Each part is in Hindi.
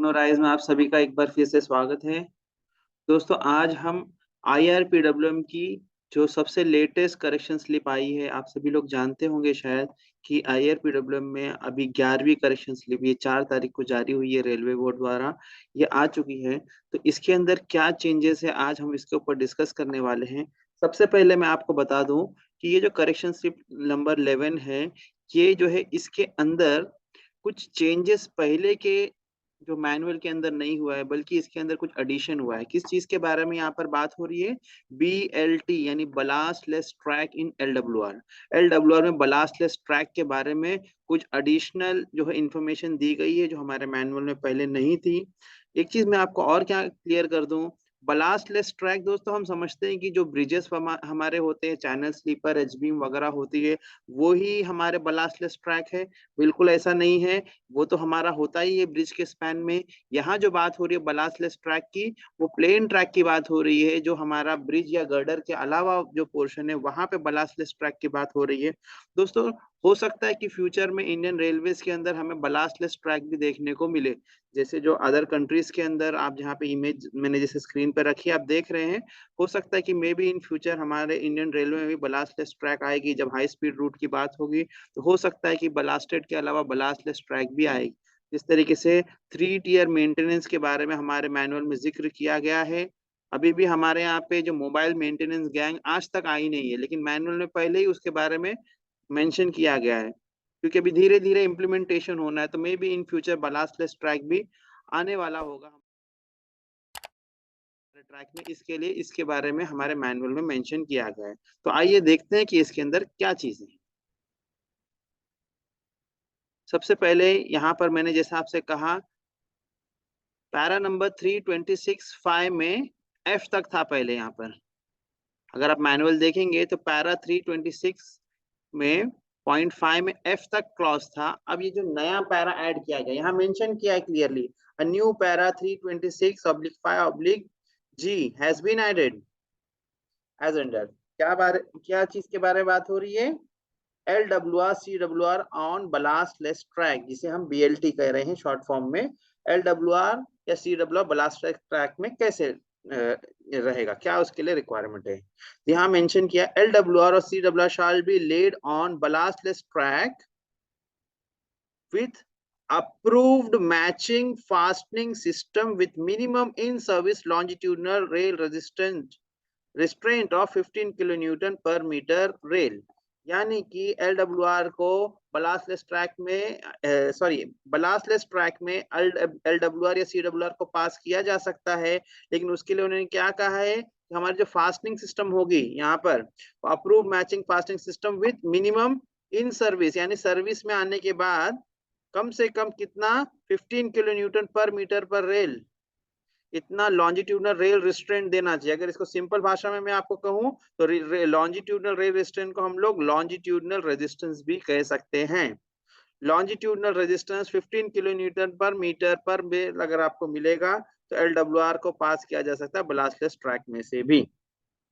टेक्नोराइज में आप सभी का एक बार फिर से स्वागत है। दोस्तों, आज हम IRPWM की जो सबसे लेटेस्ट करेक्शन स्लिप आई है, आप सभी लोग जानते होंगे शायद कि IRPWM में अभी 11वीं करेक्शन स्लिप ये 4 तारीख को जारी हुई है रेलवे बोर्ड द्वारा। ये आ चुकी है। तो इसके अंदर क्या चेंजेस है, आज हम इसके ऊपर डिस्कस करने वाले हैं। सबसे पहले मैं आपको बता दूं कि ये जो करेक्शन स्लिप नंबर 11 है, ये जो है इसके अंदर कुछ चेंजेस पहले के जो मैनुअल के अंदर नहीं हुआ है, बल्कि इसके अंदर कुछ एडिशन हुआ है। किस चीज के बारे में यहाँ पर बात हो रही है? BLT यानी बलास्ट लेस ट्रैक इन LWR। LWR में बलास्ट लेस ट्रैक के बारे में कुछ एडिशनल जो है इंफॉर्मेशन दी गई है, जो हमारे मैनुअल में पहले नहीं थी। एक चीज मैं आपको और क्या क्लियर कर दूं, बलास्ट लेस ट्रैक दोस्तों, हम समझते हैं कि जो ब्रिजेस हमारे होते हैं, चैनल स्लीपर, एच बीम वगैरह होती है, वो ही हमारे बलास्ट लेस ट्रैक है। बिल्कुल ऐसा नहीं है। वो तो हमारा होता ही है ब्रिज के स्पैन में। यहाँ जो बात हो रही है बलास्टलेस ट्रैक की, वो प्लेन ट्रैक की बात हो रही है, जो हमारा ब्रिज या गर्डर के अलावा जो पोर्शन है वहां पे बलास्टलेस ट्रैक की बात हो रही है। दोस्तों, हो सकता है कि फ्यूचर में इंडियन रेलवेज के अंदर हमें बलास्टलेस ट्रैक भी देखने को मिले, जैसे जो अदर कंट्रीज के अंदर आप जहाँ पे इमेज मैंने जैसे स्क्रीन पर रखी है आप देख रहे हैं। हो सकता है कि मे बी इन फ्यूचर हमारे इंडियन रेलवे में भी बलास्टलेस ट्रैक आएगी, जब हाई स्पीड रूट की बात होगी तो हो सकता है कि बलास्टेड के अलावा बलास्टलेस ट्रैक भी आएगी। इस तरीके से 3 टियर मेंटेनेंस के बारे में हमारे मैनुअल में जिक्र किया गया है। अभी भी हमारे यहाँ पे जो मोबाइल मेंटेनेंस गैंग आज तक आई नहीं है, लेकिन मैनुअल में पहले ही उसके बारे में मेंशन किया गया है, क्योंकि अभी धीरे धीरे इम्प्लीमेंटेशन होना है। तो may be in future ballastless track भी आने वाला होगा हमारे ट्रैक में। इसके लिए इसके बारे में हमारे मैनुअल में मेंशन किया गया है। तो आइए देखते हैं कि इसके अंदर क्या चीजें हैं। सबसे पहले यहाँ पर मैंने जैसा आपसे कहा, पैरा नंबर 326(5) में एफ तक था पहले। यहाँ पर अगर आप मैनुअल देखेंगे तो पैरा 326 में .5 में एफ तक क्लॉज था। अब ये जो नया पैरा ऐड किया गया, यहाँ मेंशन किया है clearly, a new para 326/5 G has been added as under. क्या चीज के बारे में बात हो रही है? LWR CWR on blast less track, जिसे हम BLT कह रहे हैं शॉर्ट फॉर्म में। LWR या CWR बलास्ट लेस ट्रैक में कैसे रहेगा, क्या उसके लिए रिक्वायरमेंट है? यहाँ मेंशन किया LWR और CWR shall be laid on ballastless track with approved matching fastening system with minimum in service longitudinal rail restraint of 15 kilonewton per meter rail। यानी कि LWR को बलास्टलेस ट्रैक में बलास्टलेस ट्रैक में LWR या CWR को पास किया जा सकता है, लेकिन उसके लिए उन्होंने क्या कहा है कि हमारी जो फास्टनिंग सिस्टम होगी यहाँ पर, approve matching fastening system with minimum in service, यानी सर्विस में आने के बाद कम से कम कितना, 15 किलो न्यूटन पर मीटर पर रेल, इतना लॉन्जिट्यूडनल रेल रिस्ट्रेंट देना चाहिए। अगर इसको सिंपल भाषा में मैं आपको कहूं तो लॉन्जिट्यूडनल रेल रिस्ट्रेंट को हम लोग लॉन्जिट्यूडनल रेजिस्टेंस भी कह सकते हैं। लॉन्जिट्यूडनल रेजिस्टेंस 15 किलो न्यूटन पर मीटर पर रेल अगर आपको मिलेगा तो LWR को पास किया जा सकता है बलास्टलेस ट्रैक में से भी।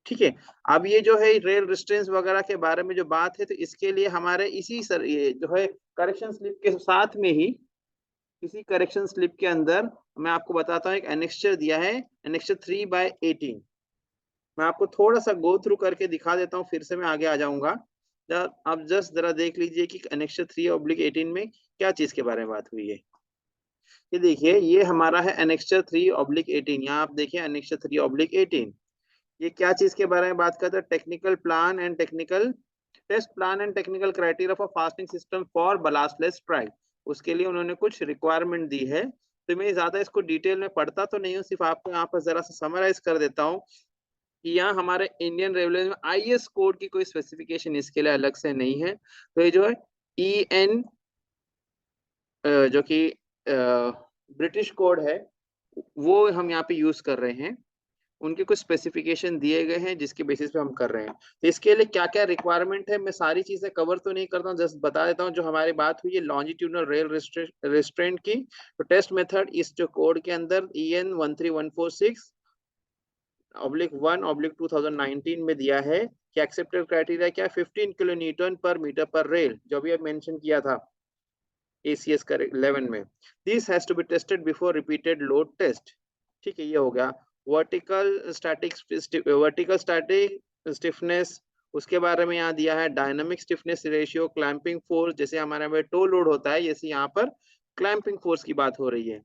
ठीक है। अब ये जो है रेल रिस्ट्रेंस वगैरह के बारे में जो बात है, तो इसके लिए हमारे ये जो है करेक्शन स्लिप के साथ में ही, इसी करेक्शन स्लिप के अंदर मैं आपको बताता हूँ, एक एनेक्स्चर दिया है, एनेक्स्चर 3/18। मैं आपको थोड़ा सा गो थ्रू करके दिखा देता हूँ, फिर से मैं आगे आ जाऊंगा। आप जस्ट जरा देख लीजिए कि एनेक्स्चर 3/18 में क्या चीज के बारे में बात हुई है। ये देखिए, ये हमारा है एनेक्स्चर 3/18। यहाँ आप देखिए एनेक्स्चर 3/18, ये क्या चीज के बारे में बात करता है? Technical plan and technical test plan and technical criteria for fastening system for ballastless track. उसके लिए उन्होंने कुछ रिक्वायरमेंट दी है। तो मैं ज्यादा इसको डिटेल में पढ़ता तो नहीं हूँ, सिर्फ आपको यहाँ पर जरा सा समराइज कर देता हूँ कि यहाँ हमारे इंडियन रेलवे में IS कोड की कोई स्पेसिफिकेशन इसके लिए अलग से नहीं है। तो ये जो है EN जो कि ब्रिटिश कोड है, वो हम यहाँ पे यूज कर रहे हैं। उनके कुछ स्पेसिफिकेशन दिए गए हैं जिसके बेसिस पे हम कर रहे हैं। तो इसके लिए क्या क्या रिक्वायरमेंट है, मैं सारी चीजें कवर तो नहीं करता हूँ, जस्ट बता देता हूँ। जो हमारी बात हुई है लॉन्जिट्यूडनल रेल रेस्ट्रेंट की, तो टेस्ट मेथड इस जो कोड के अंदर EN 13146/1/2019 में दिया है कि एक्सेप्टेड क्राइटेरिया क्या है, 15 किलो न्यूटन पर मीटर पर रेल, जो भी अब मेंशन किया था। ACS का 11 में। This has to be tested before repeated load test. ठीक है, ये हो गया वर्टिकल स्टैटिक स्टिफनेस। उसके बारे में यहाँ दिया है dynamic stiffness ratio, clamping force, जैसे हमारे में टो लोड होता है जैसे यहाँ पर क्लैंपिंग फोर्स की बात हो रही है,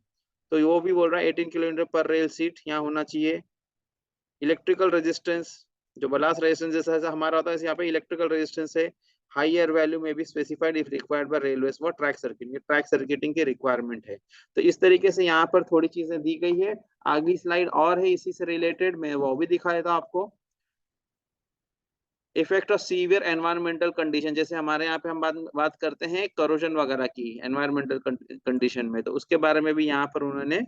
तो वो भी बोल रहा है 18 किलोमीटर पर रेल सीट यहाँ होना चाहिए। इलेक्ट्रिकल रेजिस्टेंस, जो बलास्ट रेजिस्टेंस जैसा हमारा होता है यहाँ पे इलेक्ट्रिकल रेजिस्टेंस है, हायर वैल्यू में be specified if required by railways for track circuiting, track circuiting की रिक्वायरमेंट है। तो इस तरीके से यहाँ पर थोड़ी चीजें दी गई है। अगली स्लाइड और है इसी से रिलेटेड, मैं वो भी दिखा देता हूँ आपको। Effect of severe environmental condition, जैसे हमारे यहाँ पे हम बात करते हैं करोजन वगैरह की एनवायरमेंटल कंडीशन में, तो उसके बारे में भी यहाँ पर उन्होंने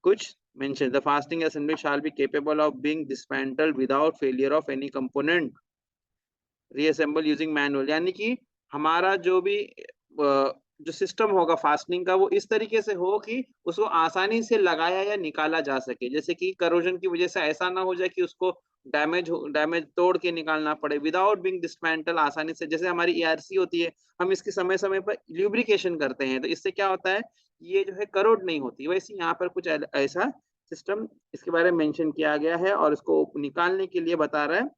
कुछ mention. The fasting assembly shall be capable of being dismantled without failure of any component reassemble using manual, यानी कि हमारा जो भी जो सिस्टम होगा फास्टनिंग का वो इस तरीके से हो कि उसको आसानी से लगाया या निकाला जा सके। जैसे कि करोजन की वजह से ऐसा ना हो जाए कि उसको डैमेज तोड़ के निकालना पड़े, विदाउट बीइंग डिस्मेंटल, आसानी से। जैसे हमारी ERC होती है, हम इसकी समय समय पर ल्यूब्रिकेशन करते हैं, तो इससे क्या होता है, ये जो है करोड नहीं होती। वैसे यहाँ पर कुछ ऐसा सिस्टम इसके बारे में मेंशन किया गया है और इसको निकालने के लिए बता रहा है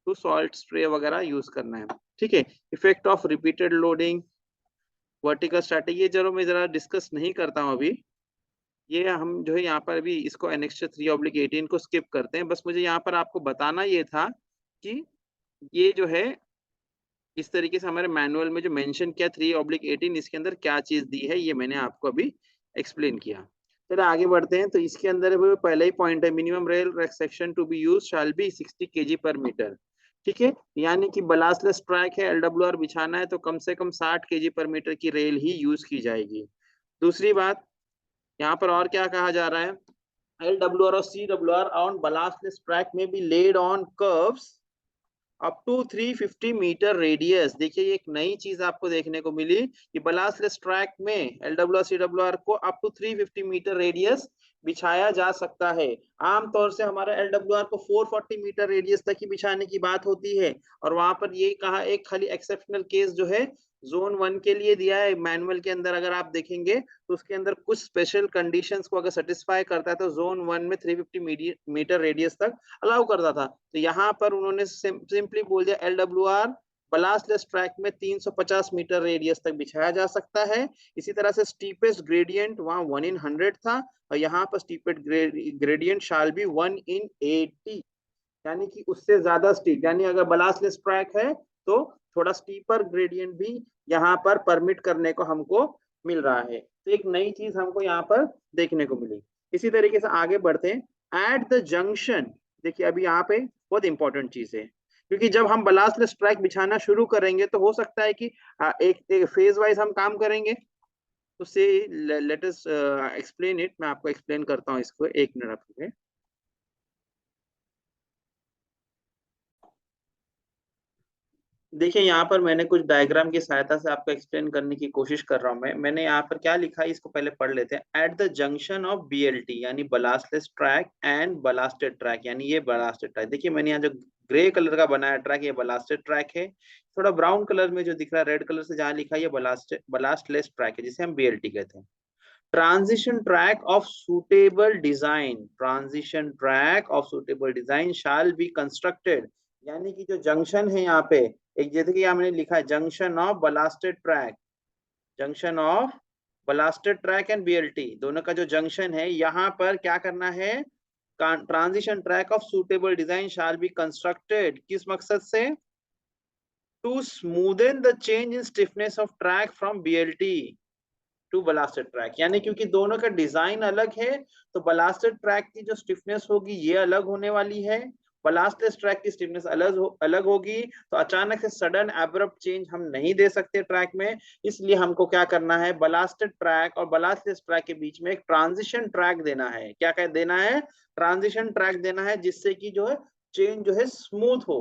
तो सॉल्ट स्प्रे वगैरह यूज करना है। ठीक है, effect of repeated loading, vertical strategy, ये जरूर मैं जरा डिस्कस नहीं करता हूँ अभी, ये हम जो है यहाँ पर भी इसको एनेक्स्चर 3/18 को स्किप करते हैं। बस मुझे यहाँ पर आपको बताना ये था कि ये जो है इस तरीके से हमारे मैनुअल में जो मेंशन किया 3/18, इसके अंदर क्या चीज दी है ये मैंने आपको अभी एक्सप्लेन किया। चलो आगे बढ़ते हैं। तो इसके अंदर वो पहला ही पॉइंट है, minimum rail section to be use shall be 60 kg पर मीटर। ठीक है, यानी कि बलास्टलेस ट्रैक है, LWR बिछाना है तो कम से कम 60 kg पर मीटर की रेल ही यूज की जाएगी। दूसरी बात यहाँ पर और क्या कहा जा रहा है, LWR और CWR ऑन बलास्टलेस ट्रैक में be laid on curves up to 350 metre radius. देखिए ये एक नई चीज आपको देखने को मिली कि बलास्टलेस ट्रैक में LWR CWR को अप टू 350 मीटर रेडियस बिछाया जा सकता है। आमतौर से हमारा LWR को 440 मीटर रेडियस तक ही बिछाने की बात होती है, और वहां पर ये कहा एक खाली एक्सेप्शनल केस जो है जोन 1 के लिए दिया है मैनुअल के अंदर। अगर आप देखेंगे तो उसके अंदर कुछ स्पेशल कंडीशंस को अगर सेटिस्फाई करता है तो जोन 1 में 350 मीटर रेडियस तक अलाउ करता था। तो यहाँ पर उन्होंने सिंपली बोल दिया LWR बलास्टलेस ट्रैक में 350 मीटर रेडियस तक बिछाया जा सकता है। इसी तरह से स्टीपेस्ट ग्रेडियंट वहां 1/100 था, और यहाँ पर स्टीपेस्ट ग्रेडियंट शाल बी 1/80, यानी कि उससे ज्यादा स्टीप, यानी अगर बलास्टलेस ट्रैक है तो थोड़ा स्टीपर ग्रेडियंट भी यहाँ पर परमिट करने को हमको मिल रहा है। तो एक नई चीज हमको यहाँ पर देखने को मिली। इसी तरीके से आगे बढ़ते हैं। एट द जंक्शन, देखिए अभी यहाँ पे बहुत इंपॉर्टेंट चीज है, क्योंकि जब हम बलास्टलेस ट्रैक बिछाना शुरू करेंगे तो हो सकता है कि एक फेज वाइज हम काम करेंगे। तो से लेट अस एक्सप्लेन इट, मैं आपको एक्सप्लेन करता हूँ इसको, एक मिनट आपके। देखिए यहाँ पर मैंने कुछ डायग्राम की सहायता से आपको एक्सप्लेन करने की कोशिश कर रहा हूँ। मैंने यहाँ पर क्या लिखा है इसको पहले पढ़ लेते हैं। Eight the junction of BLT यानी बलास्टलेस ट्रैक एंड बलास्टेड ट्रैक, यानी ये बलास्टेड ट्रैक, देखिए मैंने यहाँ जो ग्रे कलर का बनाया ट्रैक ये बलास्टेड ट्रैक है। थोड़ा ब्राउन कलर में जो दिख रहा है रेड कलर से जहाँ लिखा है ये बलास्टलेस ट्रैक है जिसे हम BLT कहते हैं। Transition track of suitable design, transition track of suitable design shall be constructed, यानी कि जो जंक्शन है यहाँ पे, एक जैसे कि हमने लिखा है junction of ballasted track, junction of ballasted track and BLT दोनों का जो जंक्शन है यहाँ पर क्या करना है, transition track of suitable design shall be constructed, किस मकसद से, to smoothen the change in stiffness of track from BLT to ballasted track, यानी क्योंकि दोनों का डिजाइन अलग है तो बलास्टेड ट्रैक की जो स्टिफनेस होगी ये अलग होने वाली है, बलास्टलेस ट्रैक की स्टिफनेस अलग होगी। तो अचानक से सडन एब्रप्ट चेंज हम नहीं दे सकते ट्रैक में, इसलिए हमको क्या करना है, बलास्टेड ट्रैक और बलास्टलेस ट्रैक के बीच में एक ट्रांजिशन ट्रैक देना है। क्या कह देना है, ट्रांजिशन ट्रैक देना है, जिससे कि जो है चेंज जो है स्मूथ हो।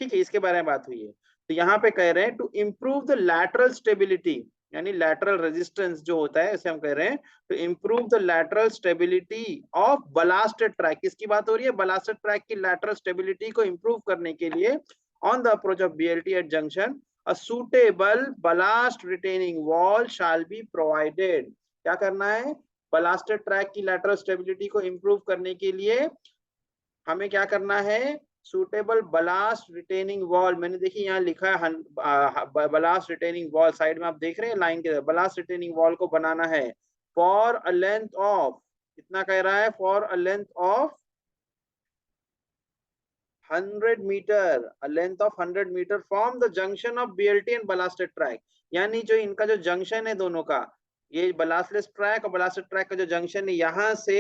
ठीक है, इसके बारे में बात हुई है। तो यहाँ पे कह रहे हैं to improve the lateral stability, यानी लैटरल रेजिस्टेंस जो होता है इसे हम कह रहे हैं to improve the lateral stability of ballasted track. किसकी बात हो रही है, बलास्टेड ट्रैक की लैटरल स्टेबिलिटी को इम्प्रूव करने के लिए on the approach of BLT at junction a suitable ballast retaining wall shall be provided। क्या करना है, बलास्टेड ट्रैक की लैटरल स्टेबिलिटी को इंप्रूव करने के लिए हमें क्या करना है, सुटेबल बलास्ट रिटेनिंग वॉल। मैंने देखिए यहाँ लिखा है बलास्ट रिटेनिंग वॉल, साइड में आप देख रहे हैं लाइन के, बलास्ट रिटेनिंग वॉल को बनाना है फॉर अ लेंथ ऑफ, कितना कह रहा है, for a length of 100 metre, a length of 100 metre from the junction of BLT and ballasted track। यानी जो इनका जो जंक्शन है दोनों का, ये बलास्टलेस ट्रैक और बलास्टेड ट्रैक का जो जंक्शन है, यहाँ से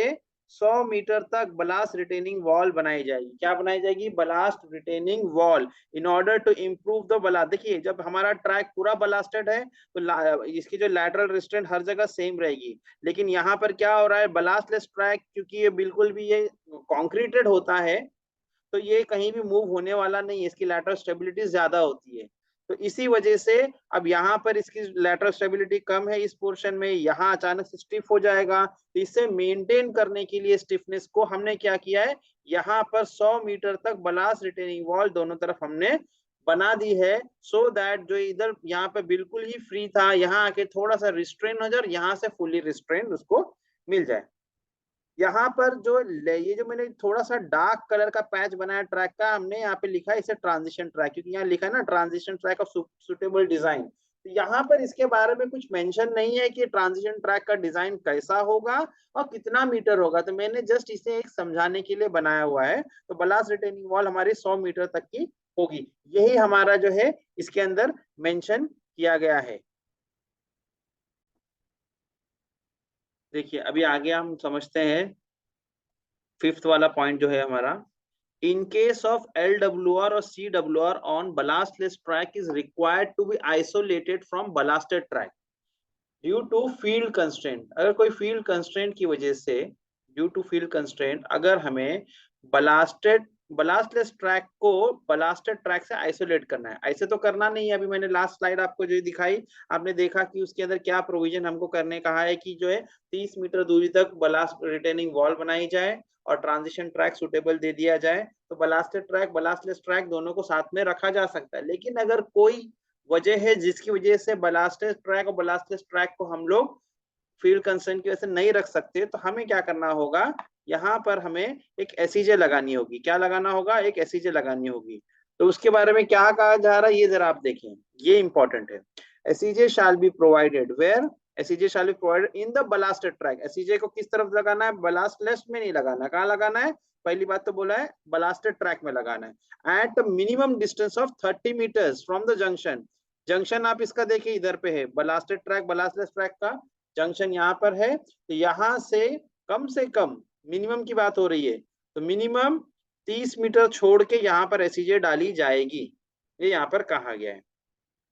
100 मीटर तक बलास्ट रिटेनिंग वॉल बनाई जाएगी। क्या बनाई जाएगी, ballast retaining wall, in order to improve the ballast. देखिए जब हमारा ट्रैक पूरा बलास्टेड है तो इसकी जो लैटरल रिस्ट्रेंट हर जगह सेम रहेगी, लेकिन यहाँ पर क्या हो रहा है, बलास्टलेस ट्रैक क्योंकि ये बिल्कुल भी ये कॉन्क्रीटेड होता है तो ये कहीं भी मूव होने वाला नहीं है, इसकी लैटरल स्टेबिलिटी ज्यादा होती है। तो इसी वजह से अब यहाँ पर इसकी लैटरल स्टेबिलिटी कम है इस पोर्शन में, यहाँ अचानक से स्टिफ हो जाएगा। तो इसे मेंटेन करने के लिए स्टिफनेस को हमने क्या किया है, यहाँ पर 100 मीटर तक बलास्ट रिटेनिंग वॉल दोनों तरफ हमने बना दी है, सो दैट जो इधर यहाँ पे बिल्कुल ही फ्री था, यहाँ आके थोड़ा सा रिस्ट्रेन हो जाए, यहाँ से फुली रिस्ट्रेन उसको मिल जाए। यहाँ पर जो ये जो मैंने थोड़ा सा डार्क कलर का पैच बनाया ट्रैक का, हमने यहाँ पे लिखा है इसे ट्रांजिशन ट्रैक, क्योंकि यहाँ लिखा है ना transition track of suitable design. तो यहाँ पर इसके बारे में कुछ मेंशन नहीं है कि ट्रांजिशन ट्रैक का डिजाइन कैसा होगा और कितना मीटर होगा, तो मैंने जस्ट इसे एक समझाने के लिए बनाया हुआ है। तो बलास्ट रिटेनिंग वॉल हमारी 100 मीटर तक की होगी, यही हमारा जो है इसके अंदर मेंशन किया गया है। देखिए अभी आगे हम समझते हैं फिफ्थ वाला पॉइंट जो है हमारा, इन केस ऑफ LWR और CWR on ballastless track is required to be isolated from ballasted track due to field constraint. अगर कोई फील्ड कंस्ट्रेंट की वजह से, ड्यू टू फील्ड कंस्ट्रेंट, अगर हमें बलास्टलेस ट्रैक को बलास्टेड ट्रैक से आइसोलेट करना है, ऐसे तो करना नहीं है। अभी मैंने लास्ट स्लाइड आपको जो दिखाई, आपने देखा कि उसके अंदर क्या प्रोविजन हमको करने कहा है कि जो है 30 मीटर दूरी तक बलास्ट रिटेनिंग वॉल बनाई जाए और ट्रांजिशन ट्रैक सुटेबल दे दिया जाए। तो बलास्टेड ट्रैक बलास्टलेस ट्रैक दोनों को साथ में रखा जा सकता है, लेकिन अगर कोई वजह है जिसकी वजह से बलास्टेड ट्रैक और बलास्टलेस ट्रैक को हम लोग फील्ड कंस्ट्रेंट की वजह से नहीं रख सकते, तो हमें क्या करना होगा, यहाँ पर हमें एक एसईजे लगानी होगी। क्या लगाना होगा, एक एसईजे लगानी होगी। तो उसके बारे में क्या कहा जा रहा है ये जरा आप देखें, ये इंपॉर्टेंट है। SEJ shall be provided where, SEJ shall be provided in the ballasted track. SEJ को किस तरफ लगाना है, बलास्टलेस में नहीं लगाना, कहाँ लगाना है, पहली बात तो बोला है बलास्टेड ट्रैक में लगाना है। At minimum distance of 30 metres from the junction. Junction आप इसका देखिए इधर पे है, बलास्टेड ट्रैक बलास्टलेस ट्रैक का जंक्शन यहाँ पर है, तो यहाँ से कम, मिनिमम की बात हो रही है, तो मिनिमम 30 मीटर छोड़ के यहाँ पर एसईजे डाली जाएगी, ये यहाँ पर कहा गया है।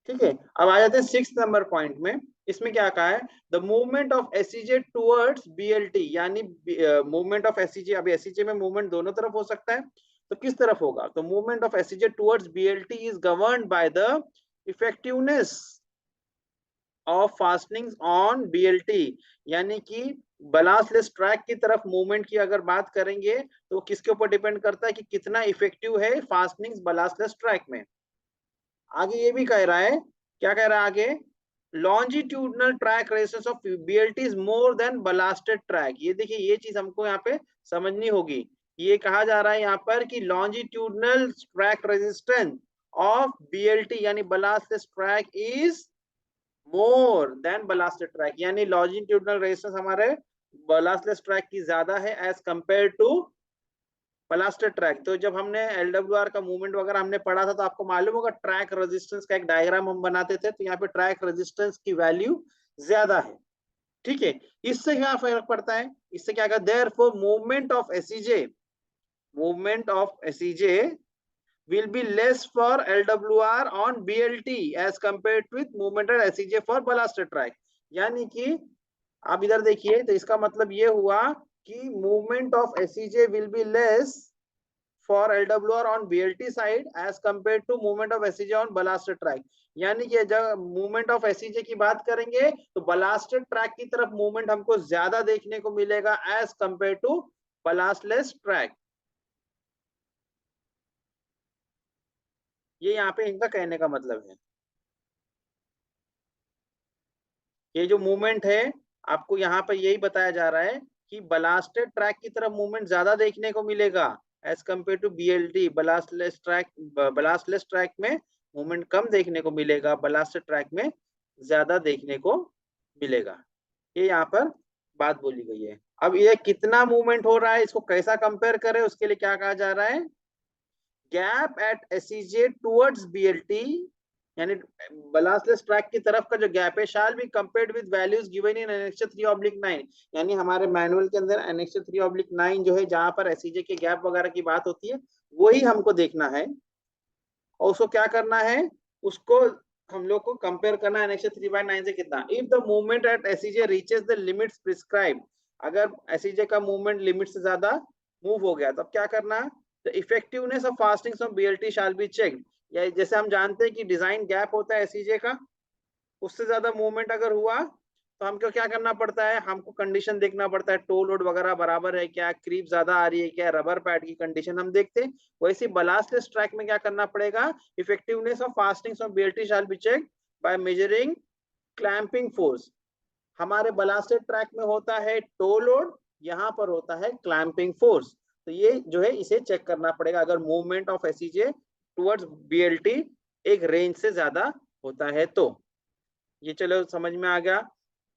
ठीक है, अब आ जाते हैं 6 नंबर पॉइंट में। इसमें क्या कहा है, the movement of SEJ towards BLT, यानी मूवमेंट ऑफ एसईजे, अभी एसईजे में मूवमेंट दोनों तरफ हो सकता है, तो किस तरफ होगा, तो movement of SEJ towards BLT is governed by the effectiveness of fastenings on BLT. यानी कि बलास्टलेस ट्रैक की तरफ मूवमेंट की अगर बात करेंगे तो किसके ऊपर डिपेंड करता है कि कितना इफेक्टिव है फास्टनिंग्स बलास्टलेस ट्रैक में। आगे ये भी कह रहा है, क्या कह रहा है आगे, longitudinal track resistance of BLT is more than ballasted track. ये देखिए ये चीज हमको यहाँ पे समझनी होगी। ये कहा जा रहा है यहाँ पर कि longitudinal track resistance of BLT यानी ballastless track is more than ballasted track, यानी लॉन्जिट्यूडनल रेजिस्टेंस हमारे बलास्टलेस ट्रैक की ज्यादा है as compare to ballasted track. तो जब हमने एलडब्ल्यूआर का मूवमेंट वगैरह हमने पढ़ा था तो आपको मालूम होगा ट्रैक रेजिस्टेंस का एक डायग्राम हम बनाते थे, तो यहाँ पे ट्रैक रेजिस्टेंस की वैल्यू ज्यादा है। ठीक है, इससे क्या फर्क पड़ता है, इससे क्या कहता है, therefore movement of SEJ, movement of SEJ will be less for LWR on BLT as compared with movement at SEJ for ballasted track। यानी कि आप इधर देखिए, तो इसका मतलब ये हुआ कि movement of SEJ will be less for LWR on BLT side as compared to movement of SEJ on ballasted track। यानी कि जब मूवमेंट ऑफ एसईजे की बात करेंगे तो बलास्टेड ट्रैक की तरफ मूवमेंट हमको ज्यादा देखने को मिलेगा एज कंपेयर टू बलास्टलेस ट्रैक। ये यहाँ पे इनका कहने का मतलब है। ये जो मूवमेंट है आपको यहाँ पर यही बताया जा रहा है कि बलास्टेड ट्रैक की तरफ मूवमेंट ज्यादा देखने को मिलेगा as compare to BLT। Ballastless track में मूवमेंट कम देखने को मिलेगा, बलास्टेड ट्रैक में ज्यादा देखने को मिलेगा। ये यहाँ पर बात बोली गई है। अब ये कितना मूवमेंट हो रहा है, इसको कैसा कंपेयर करें, उसके लिए क्या कहा जा रहा है, gap at SEJ towards BLT, यानी बलास्टलेस ट्रैक की तरफ का जो गैप है shall be compared with values given in annexure 3/9, यानी हमारे मैनुअल के अंदर एनेक्सर 3/9 जो है जहां पर SEJ के गैप वगैरह की बात होती है वही हमको देखना है। और उसको क्या करना है, उसको हम लोग को कंपेयर करना है एनेक्सर 3/9 से कितना। If the movement at SEJ reaches the limits prescribe, अगर SEJ का मूवमेंट लिमिट से ज्यादा मूव हो गया तब क्या करना, the effectiveness of fasting of BLT shall be checked, या जैसे हम जानते हैं कि डिजाइन गैप होता है SEJ का, उससे ज्यादा मूवमेंट अगर हुआ तो हमको क्या करना पड़ता है, हमको कंडीशन देखना पड़ता है, टो लोड वगैरह बराबर है क्या, क्रीप ज्यादा आ रही है क्या, रबर पैड की कंडीशन हम देखते हैं। वैसे बलास्टलेस ट्रैक में क्या करना पड़ेगा, effectiveness of fasting of BLT shall be checked by measuring clamping force. हमारे बलास्टेड ट्रैक में होता है टो लोड, यहाँ पर होता है क्लैंपिंग फोर्स। तो ये जो है इसे चेक करना पड़ेगा अगर movement of SEJ towards BLT एक रेंज से ज्यादा होता है तो। ये चलो समझ में आ गया।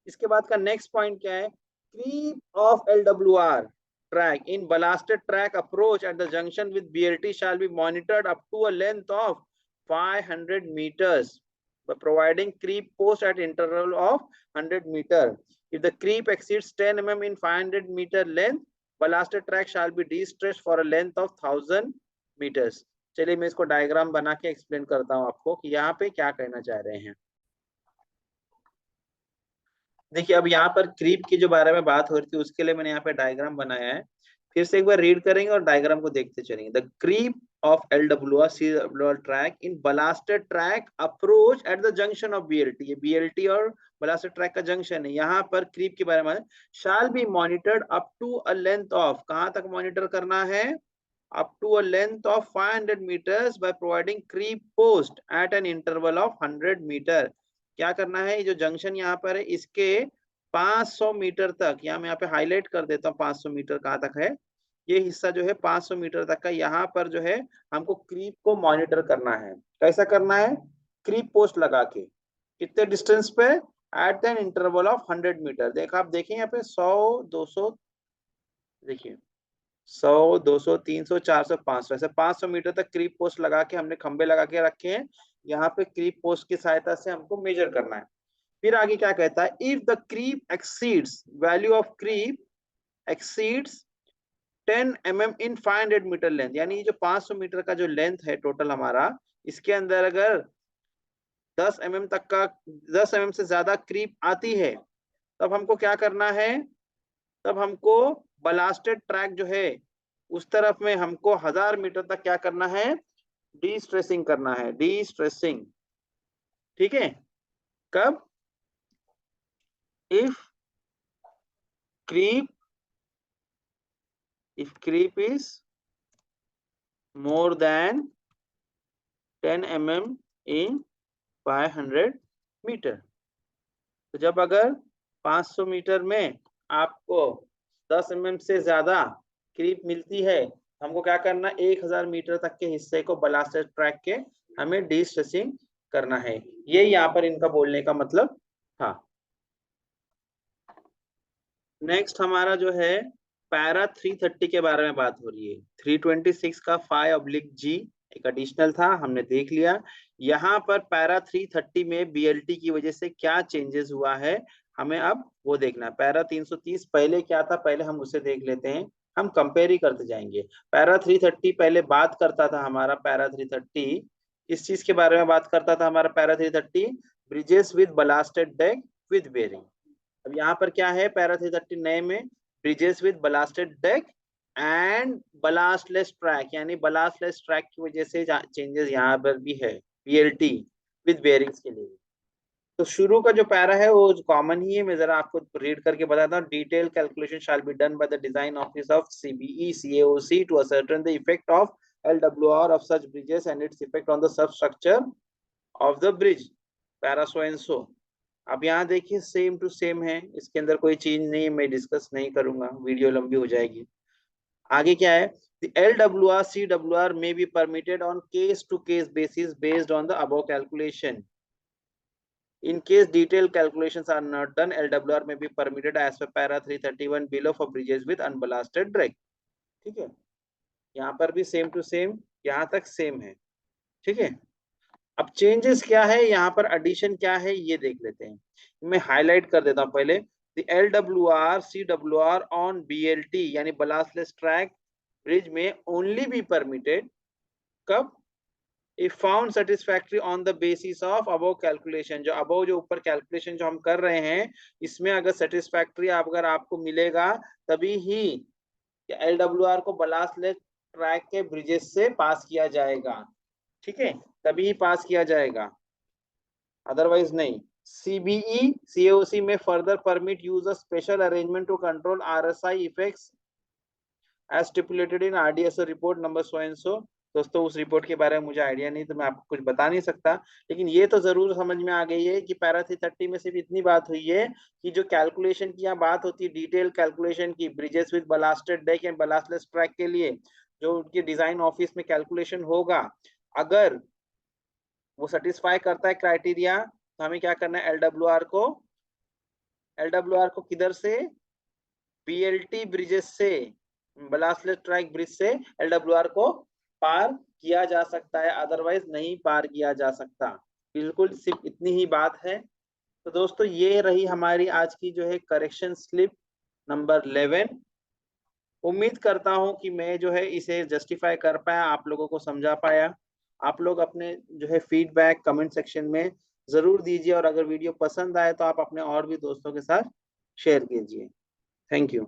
इसके बाद का नेक्स्ट पॉइंट क्या है, creep of LWR track in ballasted track approach at the junction with BLT shall be monitored up to a length of 500 meters by providing creep post at interval of 100 meter. If the creep exceeds 10 mm in 500 meter length, ballasted track shall be de-stressed for a length of 1000 meters. चलिए मैं इसको डायग्राम बना के एक्सप्लेन करता हूँ आपको कि यहाँ पे क्या कहना चाह रहे हैं। देखिए अब यहाँ पर क्रीप की जो बारे में बात हो रही थी उसके लिए मैंने यहाँ पे डायग्राम बनाया है, फिर से एक बार रीड करेंगे और डायग्राम को देखते चलेंगे। The creep of LWR CWR track in ballasted track approach at the junction of BLT, ये BLT और बलास्टेड ट्रैक का जंक्शन है, यहाँ पर क्रीप के बारे में shall be monitored up to a length of, कहाँ तक मॉनिटर करना है, up to a length of 500 meters by providing creep post at an interval of 100 meter। क्या करना है, ये जो जंक्शन यहाँ पर है इसके 500 मीटर तक, यहाँ मैं यहाँ पे हाईलाइट कर देता हूँ 500 मीटर कहाँ तक है, ये हिस्सा जो है 500 मीटर तक का, यहाँ पर जो है हमको क्रीप को मॉनिटर करना है। कैसा करना है, क्रीप पोस्ट लगा के, कितने डिस्टेंस पे, at an interval of 100 metre. देखा आप देखें यहाँ पे 100 200, देखिए 100 200 300 400 500, ऐसे 500 मीटर तक क्रीप पोस्ट लगा के हमने खंबे लगा के रखे हैं। यहाँ पे क्रीप पोस्ट की सहायता से हमको मेजर करना है। फिर आगे क्या कहता है, if the creep exceeds, value of creep exceeds 10 mm इन 500 मीटर लेंथ, यानी ये जो 500 मीटर का जो लेंथ है टोटल हमारा, इसके अंदर अगर 10 mm तक का 10 mm से ज्यादा क्रीप आती है तब हमको क्या करना है, तब हमको बलास्टेड ट्रैक जो है उस तरफ में हमको 1000 मीटर तक क्या करना है, डी स्ट्रेसिंग करना है, डी स्ट्रेसिंग। ठीक है, कब, if creep if creep is more than 10 mm in 500 metre, तो जब अगर 500 मीटर में आपको 10 mm से ज्यादा क्रीप मिलती है, हमको क्या करना, 1000 मीटर तक के हिस्से को बलास्टेड ट्रैक के हमें डी स्ट्रेसिंग करना है। ये यहाँ पर इनका बोलने का मतलब था। नेक्स्ट हमारा जो है पैरा 330 के बारे में बात हो रही है। 326 का 5/G एक एडिशनल था, हमने देख लिया। यहाँ पर पैरा 330 में BLT की वजह से क्या चेंजेस हुआ है हमें अब वो देखना है। पैरा 330 पहले क्या था, पहले हम उसे देख लेते हैं, हम कंपेयर ही करते जाएंगे। पैरा 330 पहले बात करता था हमारा, पैरा 330 इस चीज के बारे में बात करता था हमारा para 330, bridges with ballasted deck with bearing. अब यहाँ पर क्या है, पैरा 330 नए में bridges with ballasted deck and ballastless track, यानी बलास्टलेस ट्रैक की वजह से चेंजेस यहाँ पर भी है BLT विद बेयरिंग्स के लिए। तो शुरू का जो पैरा है वो कॉमन ही है, मैं जरा आपको रीड करके बताता हूँ। Detail calculation shall be done by the design office of CBE CAOC to ascertain the effect of LWR of such bridges and its effect on the substructure of the bridge, para so and so. अब यहाँ देखिए सेम टू सेम है, इसके अंदर कोई चीज नहीं, मैं डिस्कस नहीं करूंगा, वीडियो लंबी हो जाएगी। आगे क्या है, the LWR CWR may be permitted on case to case basis based on the above calculation. In case detailed calculations are not done, LWR may be permitted as per para 331 below for bridges with unballasted drag. ठीक है, यहाँ पर भी सेम टू सेम, यहाँ तक सेम है। ठीक है, अब चेंजेस क्या है, यहाँ पर एडिशन क्या है ये देख लेते हैं। मैं हाईलाइट कर देता हूँ पहले। The LWR CWR on BLT यानी बलास्टलेस ट्रैक ब्रिज में ओनली बी परमिटेड कब, if found satisfactory on the basis of above calculation. जो अबव जो ऊपर कैलकुलेशन जो हम कर रहे हैं, इसमें अगर सेटिस्फैक्ट्री अगर आपको मिलेगा तभी ही LWR को बलास्टलेस ट्रैक के ब्रिजेस से पास किया जाएगा। ठीक है, तभी पास किया जाएगा, अदरवाइज नहीं। CBE CAOC में further permit use a special arrangement to control RSI effects as stipulated in RDSO report number so and so. दोस्तों उस रिपोर्ट के बारे में मुझे आइडिया नहीं, तो मैं आपको कुछ बता नहीं सकता, लेकिन ये तो जरूर समझ में आ गई है कि पैरा 330 में सिर्फ इतनी बात हुई है कि जो कैलकुलेशन की यहाँ बात होती है, डिटेल कैलकुलेशन की bridges with ballasted deck and ballastless track के लिए जो उनके डिजाइन ऑफिस में कैलकुलेशन होगा, अगर वो सेटिस्फाई करता है क्राइटेरिया, तो हमें क्या करना है, एलडब्ल्यूआर को किधर से, BLT ब्रिजेस से, बलास्टलेस ट्रैक ब्रिज से LWR को पार किया जा सकता है, अदरवाइज नहीं पार किया जा सकता। बिल्कुल सिर्फ इतनी ही बात है। तो दोस्तों ये रही हमारी आज की जो है करेक्शन स्लिप नंबर 11। उम्मीद करता हूं कि मैं जो है इसे जस्टिफाई कर पाया, आप लोगों को समझा पाया। आप लोग अपने जो है फीडबैक कमेंट सेक्शन में जरूर दीजिए, और अगर वीडियो पसंद आए तो आप अपने और भी दोस्तों के साथ शेयर कीजिए। Thank you.